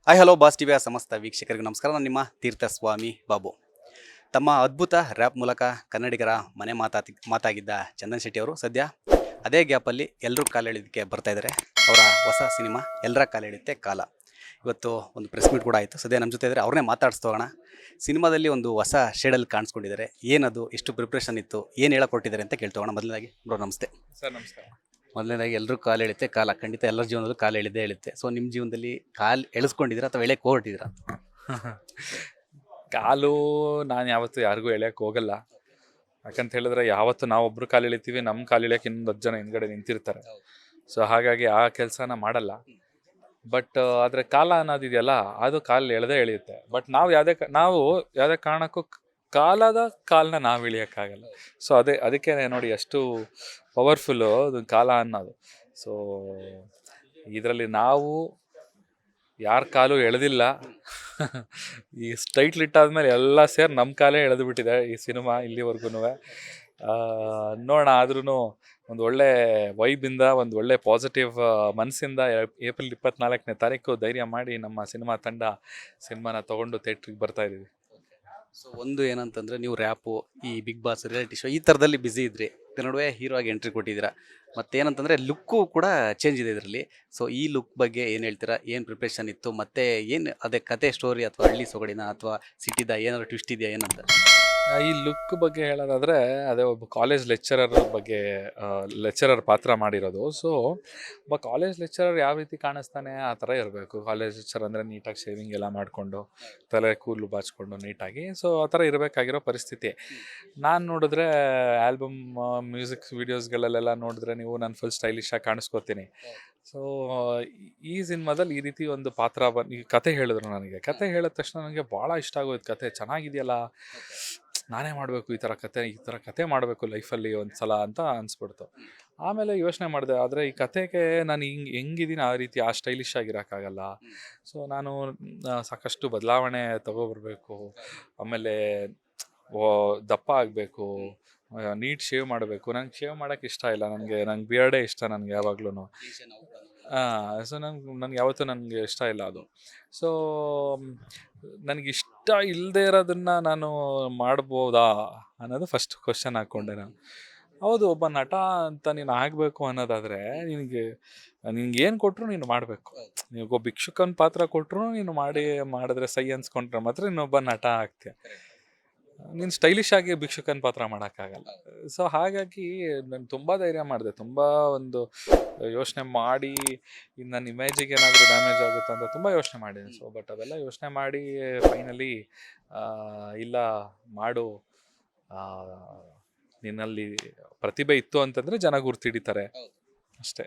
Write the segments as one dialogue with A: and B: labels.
A: Hi hello boss ಟಿವಿಯ ಸಮಸ್ತ ವೀಕ್ಷಕರಿಗೆ ನಮಸ್ಕಾರ. ನಾನು ನಿಮ್ಮ ತೀರ್ಥಸ್ವಾಮಿ ಬಾಬು. ತಮ್ಮ ಅದ್ಭುತ ರ್ಯಾಪ್ ಮೂಲಕ ಕನ್ನಡಿಗರ ಮನೆ ಮಾತಾಗಿದ್ದ ಚಂದನ್ ಶೆಟ್ಟಿ ಅವರು ಸದ್ಯ ಅದೇ ಗ್ಯಾಪಲ್ಲಿ ಎಲ್ಲರೂ ಕಾಲೆಳೆಯೋದಕ್ಕೆ ಬರ್ತಾ ಇದ್ದಾರೆ. ಅವರ ಹೊಸ ಸಿನಿಮಾ ಎಲ್ಲರ ಕಾಲೆಳೆಯುತ್ತೆ ಕಾಲ. ಇವತ್ತು ಒಂದು ಪ್ರೆಸ್ ಮೀಟ್ ಕೂಡ ಆಯಿತು. ಸದ್ಯ ನಮ್ಮ ಜೊತೆ ಇದ್ದರೆ ಅವ್ರನ್ನೇ ಮಾತಾಡಿಸ್ತೋಗೋಣ. ಸಿನಿಮಾದಲ್ಲಿ ಒಂದು ಹೊಸ ಶೇಡಲ್ಲಿ ಕಾಣಿಸ್ಕೊಂಡಿದ್ದಾರೆ. ಏನದು, ಎಷ್ಟು ಪ್ರಿಪ್ರೇಷನ್ ಇತ್ತು, ಏನು ಹೇಳಕ್ಕೆ ಕೊಟ್ಟಿದ್ದಾರೆ ಅಂತ ಕೇಳ್ತೋಗೋಣ. ಮೊದಲನೇದಾಗಿ ಬ್ರೋ ನಮಸ್ತೆ.
B: ಸರ್ ನಮಸ್ಕಾರ.
A: ಮೊದಲನೇದಾಗಿ ಎಲ್ಲರೂ ಕಾಲು ಎಳುತ್ತೆ ಕಾಲ, ಖಂಡಿತ ಎಲ್ಲರ ಜೀವನದಲ್ಲೂ ಕಾಲು ಎಳೆದೇ ಎಳುತ್ತೆ. ಸೊ ನಿಮ್ಮ ಜೀವನದಲ್ಲಿ ಕಾಲು ಎಳೆಸ್ಕೊಂಡಿದ್ದೀರಾ ಅಥವಾ ಎಳೆಯಕ್ಕೆ ಹೊರಟಿದ್ದೀರಾ?
B: ಕಾಲು ನಾನು ಯಾವತ್ತೂ ಯಾರಿಗೂ ಎಳೆಯಕ್ಕೆ ಹೋಗಲ್ಲ. ಯಾಕಂತ ಹೇಳಿದ್ರೆ ಯಾವತ್ತು ನಾವೊಬ್ರು ಕಾಲು ಎಳಿತೀವಿ, ನಮ್ಮ ಕಾಲು ಎಳೆಯಕ್ಕೆ ಇನ್ನೊಂದು 10 ಜನ ಹಿಂದ್ಗಡೆ ನಿಂತಿರ್ತಾರೆ. ಸೊ ಹಾಗಾಗಿ ಆ ಕೆಲಸನ ಮಾಡಲ್ಲ. ಬಟ್ ಆದರೆ ಕಾಲ ಅನ್ನೋದಿದೆಯಲ್ಲ, ಅದು ಕಾಲು ಎಳೆದೇ ಎಳೆಯುತ್ತೆ. ಬಟ್ ನಾವು ಯಾವುದೇ ಕಾರಣಕ್ಕೂ ಕಾಲನ್ನ ನಾವು ಎಳಿಯೋಕ್ಕಾಗಲ್ಲ. ಸೊ ಅದಕ್ಕೆ ನೋಡಿ ಎಷ್ಟು ಪವರ್ಫುಲ್ಲು ಅದು ಕಾಲ ಅನ್ನೋದು. ಸೊ ಇದರಲ್ಲಿ ನಾವು ಯಾರ ಕಾಲು ಎಳೆದಿಲ್ಲ. ಈ ಟೈಟ್ಲ್ ಇಟ್ಟಾದ್ಮೇಲೆ ಎಲ್ಲ ಸೇರಿ ನಮ್ಮ ಕಾಲೇ ಎಳೆದು ಬಿಟ್ಟಿದೆ ಈ ಸಿನಿಮಾ ಇಲ್ಲಿವರೆಗೂ. ನೋಡೋಣ, ಆದ್ರೂ ಒಂದು ಒಳ್ಳೆ ವೈಬಿಂದ, ಒಂದು ಒಳ್ಳೆ ಪಾಸಿಟಿವ್ ಮನಸ್ಸಿಂದ ಏಪ್ರಿಲ್ 24ನೇ ತಾರೀಕು ಧೈರ್ಯ ಮಾಡಿ ನಮ್ಮ ಸಿನಿಮಾನ ತೊಗೊಂಡು ಥಿಯೇಟ್ರಿಗೆ ಬರ್ತಾ ಇದ್ದೀವಿ.
A: ಸೊ ಒಂದು ಏನಂತಂದರೆ, ನೀವು ರ್ಯಾಪು, ಈ ಬಿಗ್ ಬಾಸ್, ರಿಯಾಲಿಟಿ ಶೋ ಈ ಥರದಲ್ಲಿ ಬ್ಯುಸಿ ಇದ್ರಿ. ಇದರ ನಡುವೆ ಹೀರೋ ಆಗಿ ಎಂಟ್ರಿ ಕೊಟ್ಟಿದ್ದೀರಾ. ಮತ್ತೇನಂತಂದರೆ ಲುಕ್ಕು ಕೂಡ ಚೇಂಜ್ ಇದೆ ಇದರಲ್ಲಿ. ಸೊ ಈ ಲುಕ್ ಬಗ್ಗೆ ಏನು ಹೇಳ್ತೀರಾ? ಏನು ಪ್ರಿಪ್ರೇಷನ್ ಇತ್ತು? ಮತ್ತು ಏನು ಅದೇ ಕತೆ ಸ್ಟೋರಿ ಅಥವಾ ಹಳ್ಳಿ ಸೊಗಡಿನ ಅಥವಾ ಸಿಟಿದ ಏನಾದ್ರು ಟ್ವಿಸ್ಟ್ ಇದೆಯಾ ಏನಂತ?
B: ಈ ಲುಕ್ ಬಗ್ಗೆ ಹೇಳೋದಾದರೆ, ಅದೇ ಒಬ್ಬ ಕಾಲೇಜ್ ಲೆಕ್ಚರರ್ ಪಾತ್ರ ಮಾಡಿರೋದು. ಸೊ ಒಬ್ಬ ಕಾಲೇಜ್ ಲೆಕ್ಚರರ್ ಯಾವ ರೀತಿ ಕಾಣಿಸ್ತಾನೆ ಆ ಥರ ಇರಬೇಕು. ಕಾಲೇಜ್ ಲೆಕ್ಚರ್ ಅಂದರೆ ನೀಟಾಗಿ ಶೇವಿಂಗ್ ಎಲ್ಲ ಮಾಡಿಕೊಂಡು, ತಲೆ ಕೂದಲು ಬಾಚಿಕೊಂಡು ನೀಟಾಗಿ, ಸೊ ಆ ಥರ ಇರಬೇಕಾಗಿರೋ ಪರಿಸ್ಥಿತಿ. ನಾನು ನೋಡಿದ್ರೆ ಆಲ್ಬಮ್ ಮ್ಯೂಸಿಕ್ ವೀಡಿಯೋಸ್ಗಳಲ್ಲೆಲ್ಲ ನೋಡಿದ್ರೆ ನೀವು ನಾನು ಫುಲ್ ಸ್ಟೈಲಿಶಾಗಿ ಕಾಣಿಸ್ಕೋತೀನಿ. ಸೊ ಈ ಸಿನಿಮಾದಲ್ಲಿ ಈ ರೀತಿ ಒಂದು ಪಾತ್ರ ಈ ಕತೆ ಹೇಳಿದ್ರು ನನಗೆ. ಕತೆ ಹೇಳಿದ ತಕ್ಷಣ ನನಗೆ ಭಾಳ ಇಷ್ಟ ಆಗೋಯ್ತು. ಕತೆ ಚೆನ್ನಾಗಿದೆಯಲ್ಲ, ನಾನೇ ಮಾಡಬೇಕು ಈ ಥರ ಕತೆ ಮಾಡಬೇಕು ಲೈಫಲ್ಲಿ ಒಂದು ಸಲ ಅಂತ ಅನಿಸ್ಬಿಡ್ತು. ಆಮೇಲೆ ಯೋಚನೆ ಮಾಡಿದೆ, ಆದರೆ ಈ ಕತೆಗೆ ನಾನು ಹೆಂಗಿದ್ದೀನಿ ಆ ರೀತಿ ಆ ಸ್ಟೈಲಿಶ್ ಆಗಿರೋಕ್ಕಾಗಲ್ಲ. ಸೊ ನಾನು ಸಾಕಷ್ಟು ಬದಲಾವಣೆ ತಗೊಬರ್ಬೇಕು. ಆಮೇಲೆ ದಪ್ಪ ಆಗಬೇಕು, ನೀಟ್ ಶೇವ್ ಮಾಡಬೇಕು. ನಂಗೆ ಶೇವ್ ಮಾಡೋಕ್ಕೆ ಇಷ್ಟ ಇಲ್ಲ. ನಂಗೆ ಬಿಯರ್ಡೇ ಇಷ್ಟ ನನಗೆ ಯಾವಾಗ್ಲೂ. ಸೊ ನನಗೆ ಯಾವತ್ತೂ ನನಗೆ ಇಷ್ಟ ಇಲ್ಲ ಅದು. ಸೊ ನನಗಿಷ್ಟ ಇಲ್ಲದೆ ಇರೋದನ್ನು ನಾನು ಮಾಡ್ಬೋದಾ ಅನ್ನೋದು ಫಸ್ಟ್ ಕ್ವಶನ್ ಹಾಕ್ಕೊಂಡೆ ನಾನು. ಹೌದು, ಒಬ್ಬ ನಟ ಅಂತ ನೀನು ಆಗಬೇಕು ಅನ್ನೋದಾದರೆ ನಿನಗೆ ಏನು ಕೊಟ್ಟರು ನೀನು ಮಾಡಬೇಕು. ನೀವೊಬ್ಬ ಭಿಕ್ಷುಕನ ಪಾತ್ರ ಕೊಟ್ಟರು ನೀನು ಮಾಡಿದ್ರೆ ಸೈ ಅನ್ಸ್ಕೊಂಡ್ರೆ ಮಾತ್ರ ನೀನೊಬ್ಬ ನಟ ಆಗ್ತೀಯ. ನೀನು ಸ್ಟೈಲಿಶ್ ಆಗಿ ಭಿಕ್ಷುಕನ ಪಾತ್ರ ಮಾಡೋಕ್ಕಾಗಲ್ಲ. ಸೊ ಹಾಗಾಗಿ ನಾನು ತುಂಬ ಧೈರ್ಯ ಮಾಡಿದೆ, ತುಂಬ ಒಂದು ಯೋಚನೆ ಮಾಡಿ, ಇನ್ನು ನನ್ನ ಇಮೇಜಿಗೆ ಏನಾದರೂ ಡ್ಯಾಮೇಜ್ ಆಗುತ್ತೆ ಅಂತ ತುಂಬ ಯೋಚನೆ ಮಾಡಿದ್ದೀನಿ. ಸೊ ಬಟ್ ಅವೆಲ್ಲ ಯೋಚನೆ ಮಾಡಿ ಫೈನಲಿ ಇಲ್ಲ ಮಾಡು, ನಿನ್ನಲ್ಲಿ ಪ್ರತಿಭೆ ಇತ್ತು ಅಂತಂದರೆ ಜನ ಗುರ್ತಿಡಿತಾರೆ ಅಷ್ಟೇ.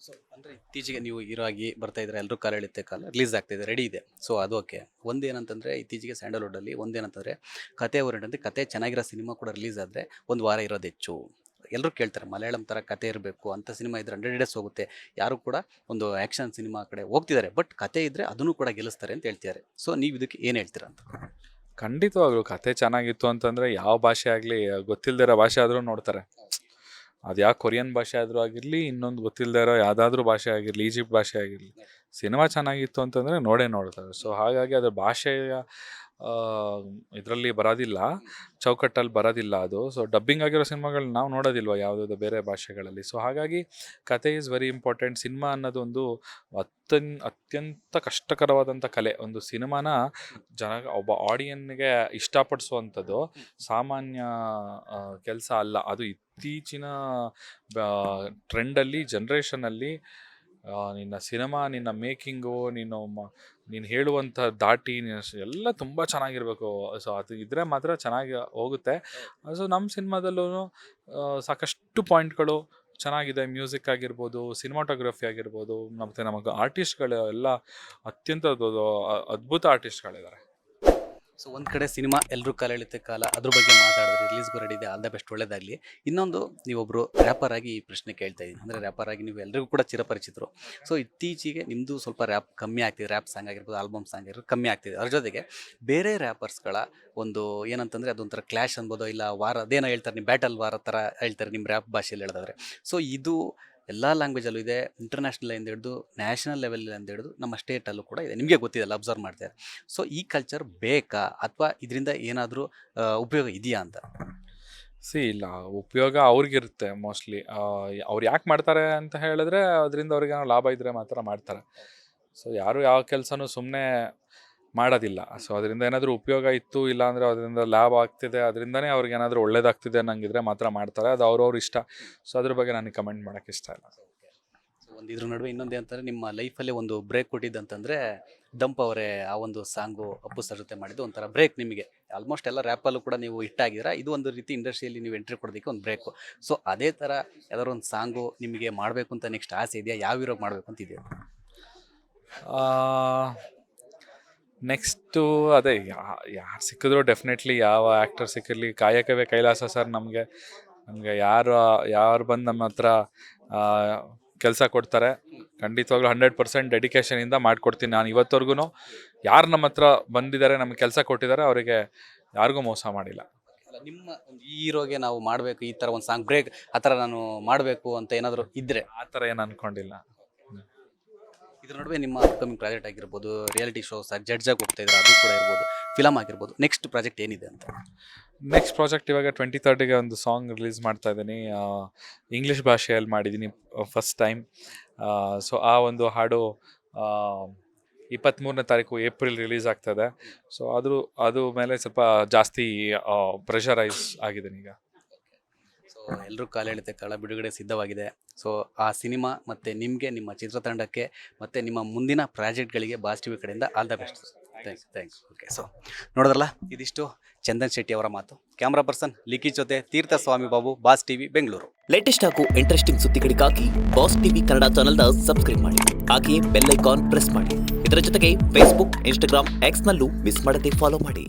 A: ಸೊ ಅಂದರೆ ಇತ್ತೀಚೆಗೆ ನೀವು ಹೀರೋ ಆಗಿ ಬರ್ತಾ ಇದ್ರೆ ಎಲ್ಲರೂ ಕಾಲ ಎಳೆಯುತ್ತೆ ಕಾಲ ರಿಲೀಸ್ ಆಗ್ತಾಯಿದೆ, ರೆಡಿ ಇದೆ. ಸೊ ಅದು ಓಕೆ. ಒಂದೇನಂತಂದರೆ ಇತ್ತೀಚೆಗೆ ಸ್ಯಾಂಡಲ್ವುಡ್ಡಲ್ಲಿ ಒಂದೇನಂತಂದರೆ ಕತೆ ಓರಿಯೆಂಟಲ್ಲಿ ಕತೆ ಚೆನ್ನಾಗಿರೋ ಸಿನಿಮಾ ಕೂಡ ರಿಲೀಸ್ ಆದರೆ ಒಂದು ವಾರ ಇರೋದು ಹೆಚ್ಚು. ಎಲ್ಲರೂ ಕೇಳ್ತಾರೆ ಮಲಯಾಳಂ ಥರ ಕತೆ ಇರಬೇಕು, ಅಂಥ ಸಿನಿಮಾ ಇದ್ರೆ 100 ಡೇಸ್ ಹೋಗುತ್ತೆ. ಯಾರು ಕೂಡ ಒಂದು ಆ್ಯಕ್ಷನ್ ಸಿನಿಮಾ ಕಡೆ ಹೋಗ್ತಿದ್ದಾರೆ, ಬಟ್ ಕತೆ ಇದ್ದರೆ ಅದನ್ನು ಕೂಡ ಗೆಲ್ಲಿಸ್ತಾರೆ ಅಂತ ಹೇಳ್ತಿದ್ದಾರೆ. ಸೊ ನೀವು ಇದಕ್ಕೆ ಏನು ಹೇಳ್ತೀರಾ ಅಂತ?
B: ಖಂಡಿತವಾಗ್ಲೂ ಕತೆ ಚೆನ್ನಾಗಿತ್ತು ಅಂತಂದರೆ ಯಾವ ಭಾಷೆ ಆಗಲಿ, ಗೊತ್ತಿಲ್ಲದಿರೋ ಭಾಷೆ ಆದರೂ ನೋಡ್ತಾರೆ. ಅದು ಯಾವ ಕೊರಿಯನ್ ಭಾಷೆ ಆದರೂ ಆಗಿರಲಿ, ಇನ್ನೊಂದು ಗೊತ್ತಿಲ್ಲದೆ ಇರೋ ಯಾವುದಾದ್ರೂ ಭಾಷೆ ಆಗಿರಲಿ, ಈಜಿಪ್ಟ್ ಭಾಷೆ ಆಗಿರಲಿ, ಸಿನಿಮಾ ಚೆನ್ನಾಗಿತ್ತು ಅಂತಂದರೆ ನೋಡ್ತಾರೆ. ಸೊ ಹಾಗಾಗಿ ಅದು ಭಾಷೆಯ ಇದರಲ್ಲಿ ಬರೋದಿಲ್ಲ, ಚೌಕಟ್ಟಲ್ಲಿ ಬರೋದಿಲ್ಲ ಅದು. ಸೊ ಡಬ್ಬಿಂಗ್ ಆಗಿರೋ ಸಿನಿಮಾಗಳು ನಾವು ನೋಡೋದಿಲ್ವ ಯಾವುದಾದ್ರು ಬೇರೆ ಭಾಷೆಗಳಲ್ಲಿ. ಸೊ ಹಾಗಾಗಿ ಕತೆ ಈಸ್ ವೆರಿ ಇಂಪಾರ್ಟೆಂಟ್. ಸಿನಿಮಾ ಅನ್ನೋದು ಒಂದು ಅತ್ಯಂತ ಕಷ್ಟಕರವಾದಂಥ ಕಲೆ. ಒಂದು ಸಿನಿಮಾನ ಒಬ್ಬ ಆಡಿಯನ್ಗೆ ಇಷ್ಟಪಡಿಸುವಂಥದ್ದು ಸಾಮಾನ್ಯ ಕೆಲಸ ಅಲ್ಲ. ಅದು ಇತ್ತೀಚಿನ ಟ್ರೆಂಡಲ್ಲಿ, ಜನ್ರೇಷನಲ್ಲಿ ನಿನ್ನ ಸಿನಿಮಾ, ನಿನ್ನ ಮೇಕಿಂಗು, ನೀನು ಹೇಳುವಂಥ ದಾಟಿ ಎಲ್ಲ ತುಂಬ ಚೆನ್ನಾಗಿರಬೇಕು. ಸೊ ಅದು ಇದ್ದರೆ ಮಾತ್ರ ಚೆನ್ನಾಗಿ ಹೋಗುತ್ತೆ. ಸೊ ನಮ್ಮ ಸಿನಿಮಾದಲ್ಲೂ ಸಾಕಷ್ಟು ಪಾಯಿಂಟ್ಗಳು ಚೆನ್ನಾಗಿದೆ. ಮ್ಯೂಸಿಕ್ ಆಗಿರ್ಬೋದು, ಸಿನಿಮಾಟೋಗ್ರಫಿ ಆಗಿರ್ಬೋದು, ಮತ್ತು ನಮಗೆ ಆರ್ಟಿಸ್ಟ್ಗಳು ಎಲ್ಲ ಅತ್ಯಂತ ಅದ್ಭುತ ಆರ್ಟಿಸ್ಟ್ಗಳಿದ್ದಾರೆ.
A: ಸೊ ಒಂದು ಕಡೆ ಸಿನಿಮಾ ಎಲ್ಲರೂ ಕಾಲ ಎಳೆಯುತ್ತೆ ಕಾಲ, ಅದ್ರ ಬಗ್ಗೆ ಮಾತಾಡಿದ್ರೆ ರಿಲೀಸ್ಗೂ ರೆಡಿ ಇದೆ, ಆಲ್ ದ ಬೆಸ್ಟ್, ಒಳ್ಳೇದಾಗಲಿ. ಇನ್ನೊಂದು, ನೀವೊಬ್ಬರು ರ್ಯಾಪರ್ ಆಗಿ ಈ ಪ್ರಶ್ನೆ ಕೇಳ್ತಾ ಇದ್ದೀನಿ. ಅಂದರೆ ರ್ಯಾಪರ್ ಆಗಿ ನೀವು ಎಲ್ರಿಗೂ ಕೂಡ ಚಿರಪರಿಚಿತರು. ಸೊ ಇತ್ತೀಚೆಗೆ ನಿಮ್ಮದು ಸ್ವಲ್ಪ ರ್ಯಾಪ್ ಕಮ್ಮಿ ಆಗ್ತಿದೆ, ರ್ಯಾಪ್ ಸಾಂಗ್ ಆಗಿರ್ಬೋದು, ಆಲ್ಬಮ್ ಸಾಂಗ್ ಆಗಿರ್ಬೋದು ಕಮ್ಮಿ ಆಗ್ತಿದೆ. ಅದ್ರ ಜೊತೆಗೆ ಬೇರೆ ರ್ಯಾಪರ್ಸ್ಗಳ ಒಂದು ಏನಂತಂದರೆ ಅದೊಂಥರ ಕ್ಲಾಶ್ ಅನ್ಬೋದು, ಇಲ್ಲ ವಾರ ಅದೇನೋ ಹೇಳ್ತಾರೆ, ನಿಮ್ಮ ಬ್ಯಾಟಲ್ ವಾರ ಥರ ಹೇಳ್ತಾರೆ ನಿಮ್ಮ ರ್ಯಾಪ್ ಭಾಷೆಯಲ್ಲಿ ಹೇಳೋದಾದ್ರೆ. ಸೊ ಇದು ಎಲ್ಲ ಲ್ಯಾಂಗ್ವೇಜಲ್ಲೂ ಇದೆ, ಇಂಟರ್ನ್ಯಾಷನಲ್ ಹಿಡಿದು ನ್ಯಾಷನಲ್ ಲೆವೆಲಿಂದ ಹಿಡಿದು ನಮ್ಮ ಸ್ಟೇಟಲ್ಲೂ ಕೂಡ ಇದೆ. ನಿಮಗೆ ಗೊತ್ತಿದೆಲ್ಲ, ಅಬ್ಸರ್ವ್ ಮಾಡ್ತಾರೆ. ಸೊ ಈ ಕಲ್ಚರ್ ಬೇಕಾ ಅಥವಾ ಇದರಿಂದ ಏನಾದರೂ ಉಪಯೋಗ ಇದೆಯಾ ಅಂತ?
B: ಇಲ್ಲ, ಉಪಯೋಗ ಅವ್ರಿಗಿರುತ್ತೆ ಮೋಸ್ಟ್ಲಿ. ಅವ್ರು ಯಾಕೆ ಮಾಡ್ತಾರೆ ಅಂತ ಹೇಳಿದ್ರೆ ಅದರಿಂದ ಅವ್ರಿಗೆ ಏನೋ ಲಾಭ ಇದ್ದರೆ ಮಾತ್ರ ಮಾಡ್ತಾರೆ. ಸೊ ಯಾರು ಯಾವ ಕೆಲಸನೂ ಸುಮ್ಮನೆ ಮಾಡೋದಿಲ್ಲ. ಸೊ ಅದರಿಂದ ಏನಾದರೂ ಉಪಯೋಗ ಇತ್ತು, ಇಲ್ಲಾಂದರೆ ಅದರಿಂದ ಲಾಭ ಆಗ್ತಿದೆ, ಅದರಿಂದನೇ ಅವ್ರಿಗೆ ಏನಾದರೂ ಒಳ್ಳೇದಾಗ್ತಿದೆ ಅನ್ನಂಗಿದ್ರೆ ಮಾತ್ರ ಮಾಡ್ತಾರೆ. ಅದು ಅವ್ರವ್ರ ಇಷ್ಟ. ಸೊ ಅದ್ರ ಬಗ್ಗೆ ನನಗೆ ಕಮೆಂಟ್ ಮಾಡೋಕ್ಕೆ ಇಷ್ಟ ಇಲ್ಲ.
A: ಸೊ ಒಂದು ಇದ್ರ ನಡುವೆ ಇನ್ನೊಂದು ಅಂತಂದರೆ, ನಿಮ್ಮ ಲೈಫಲ್ಲೇ ಒಂದು ಬ್ರೇಕ್ ಕೊಟ್ಟಿದ್ದಂತಂದರೆ ದಂಪ್ ಅವರೇ ಆ ಒಂದು ಸಾಂಗು ಅಪ್ಪು ಸರ್ ಜೊತೆ ಮಾಡಿದ್ದು ಒಂಥರ ಬ್ರೇಕ್ ನಿಮಗೆ. ಆಲ್ಮೋಸ್ಟ್ ಎಲ್ಲ ರ್ಯಾಪಲ್ಲೂ ಕೂಡ ನೀವು ಹಿಟ್ಟಾಗಿದ್ದೀರಾ, ಇದು ಒಂದು ರೀತಿ ಇಂಡಸ್ಟ್ರಿಯಲ್ಲಿ ನೀವು ಎಂಟ್ರಿ ಕೊಡೋದಕ್ಕೆ ಒಂದು ಬ್ರೇಕು. ಸೊ ಅದೇ ಥರ ಯಾವ್ದಾದ್ರು ಒಂದು ಸಾಂಗು ನಿಮಗೆ ಮಾಡಬೇಕು ಅಂತ ನೆಕ್ಸ್ಟ್ ಆಸೆ ಇದೆಯಾ? ಯಾವ ಹೀರೋಗೆ ಮಾಡಬೇಕು ಅಂತ ಇದೆಯಾ?
B: ನೆಕ್ಸ್ಟು ಅದೇ ಯಾರು ಸಿಕ್ಕಿದ್ರು ಡೆಫಿನೆಟ್ಲಿ, ಯಾವ ಆ್ಯಕ್ಟರ್ ಸಿಕ್ಕಿರಲಿ, ಕಾಯಕವೇ ಕೈಲಾಸ ಸರ್. ನಮಗೆ ಯಾರು ಬಂದು ನಮ್ಮ ಹತ್ರ ಕೆಲಸ ಕೊಡ್ತಾರೆ, ಖಂಡಿತವಾಗ್ಲೂ 100% ಡೆಡಿಕೇಶನಿಂದ ಮಾಡಿಕೊಡ್ತೀನಿ. ನಾನು ಇವತ್ತವರೆಗೂ ಯಾರು ನಮ್ಮ ಹತ್ರ ಬಂದಿದ್ದಾರೆ, ನಮಗೆ ಕೆಲಸ ಕೊಟ್ಟಿದ್ದಾರೆ, ಅವರಿಗೆ ಯಾರಿಗೂ ಮೋಸ ಮಾಡಿಲ್ಲ.
A: ನಿಮ್ಮ ಒಂದು ಈ ಹೀರೋಗೆ ನಾವು ಮಾಡಬೇಕು, ಈ ಥರ ಒಂದು ಸಾಂಗ್ ಬ್ರೇಕ್ ಆ ಥರ ನಾನು ಮಾಡಬೇಕು ಅಂತ ಏನಾದರೂ ಇದ್ದರೆ?
B: ಆ ಥರ ಏನು ಅಂದ್ಕೊಂಡಿಲ್ಲ.
A: ಇದ್ರ ನಡುವೆ ನಿಮ್ಮ ಅಪ್ಕಮಿಂಗ್ ಪ್ರಾಜೆಕ್ಟ್ ಆಗಿರ್ಬೋದು, ರಿಯಾಲಿಟಿ ಶೋಸ್ ಜಡ್ಜಾಗಿ ಹೋಗ್ತಾ ಇದ್ದಾರೆ, ಅದು ಕೂಡ ಇರ್ಬೋದು, ಫಿಲಮ್ ಆಗಿರ್ಬೋದು, ನೆಕ್ಸ್ಟ್ ಪ್ರಾಜೆಕ್ಟ್ ಏನಿದೆ ಅಂತ?
B: ನೆಕ್ಸ್ಟ್ ಪ್ರಾಜೆಕ್ಟ್ ಇವಾಗ 23rd ಒಂದು ಸಾಂಗ್ ರಿಲೀಸ್ ಮಾಡ್ತಾ ಇದ್ದೀನಿ. ಇಂಗ್ಲೀಷ್ ಭಾಷೆಯಲ್ಲಿ ಮಾಡಿದ್ದೀನಿ ಫಸ್ಟ್ ಟೈಮ್. ಸೊ ಆ ಒಂದು ಹಾಡು 23ನೇ ತಾರೀಕು ಏಪ್ರಿಲ್ ರಿಲೀಸ್ ಆಗ್ತದೆ. ಸೊ ಅದು ಮೇಲೆ ಸ್ವಲ್ಪ ಜಾಸ್ತಿ ಪ್ರೆಷರೈಸ್ ಆಗಿದ್ದೀನಿ ಈಗ.
A: ಸೊ ಎಲ್ಲರೂ ಕಾಲೆಳೆತೆ ಕಾಲ ಬಿಡುಗಡೆ ಸಿದ್ಧವಾಗಿದೆ. ಸೊ ಆ ಸಿನಿಮಾ ಮತ್ತು ನಿಮಗೆ, ನಿಮ್ಮ ಚಿತ್ರತಂಡಕ್ಕೆ ಮತ್ತು ನಿಮ್ಮ ಮುಂದಿನ ಪ್ರಾಜೆಕ್ಟ್ಗಳಿಗೆ ಬಾಸ್ ಟಿವಿ ಕಡೆಯಿಂದ all the best. Thanks. Okay, so ನೋಡಿದ್ರಲ್ಲ, ಇದಿಷ್ಟು ಚಂದನ್ ಶೆಟ್ಟಿ ಅವರ ಮಾತು. ಕ್ಯಾಮ್ರಾ ಪರ್ಸನ್ ಲಿಖಿತ್ ಜೊತೆ Theerthaswamy Babu, Boss TV Bengaluru.
C: Latest ಹಾಗೂ ಇಂಟ್ರೆಸ್ಟಿಂಗ್ ಸುದ್ದಿಗಳಿಗಾಗಿ ಬಾಸ್ ಟಿವಿ ಕನ್ನಡ ಚಾನೆಲ್ನ ಸಬ್ಸ್ಕ್ರೈಬ್ ಮಾಡಿ. ಹಾಗೆಯೇ ಬೆಲ್ ಐಕಾನ್ ಪ್ರೆಸ್ ಮಾಡಿ. ಇದರ ಜೊತೆಗೆ ಫೇಸ್ಬುಕ್, ಇನ್ಸ್ಟಾಗ್ರಾಮ್, ಎಕ್ಸ್ನಲ್ಲೂ ಮಿಸ್ ಮಾಡದೆ ಫಾಲೋ ಮಾಡಿ.